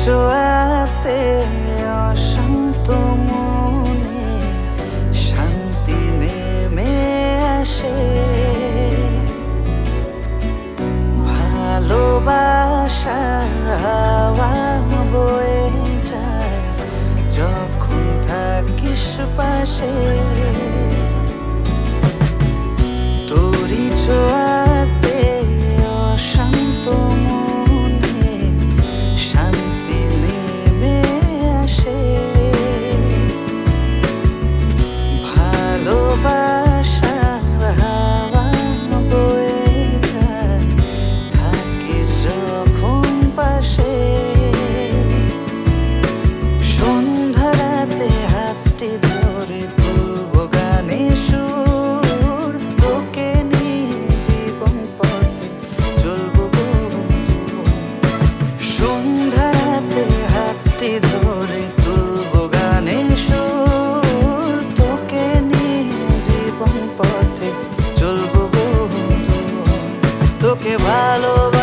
ছোঁয়াতে অশান্ত মনে শান্তি নেমে আসে। ভালোবাসার হাওয়া বয়ে যায় যখন থাকিস পাশে। তোরি ছোঁয়াতে অশান্ত মনে শান্তি নেমে আসে। ভালোবাসার হাওয়া বয়ে যায় থাকিস যখন পাশে। সন্ধ্যা রাতে হাতটি ধরে তুলবো গানে সুর, তোকে নিয়ে জীবন পথে চলবো বন্ধু। সন্ধ্যা রাতে হাতটি ধরে তুলবো গানে সুর, তোকে নিয়ে জীবন পথে চলবো বন্ধু। তোকে ভালোবাসি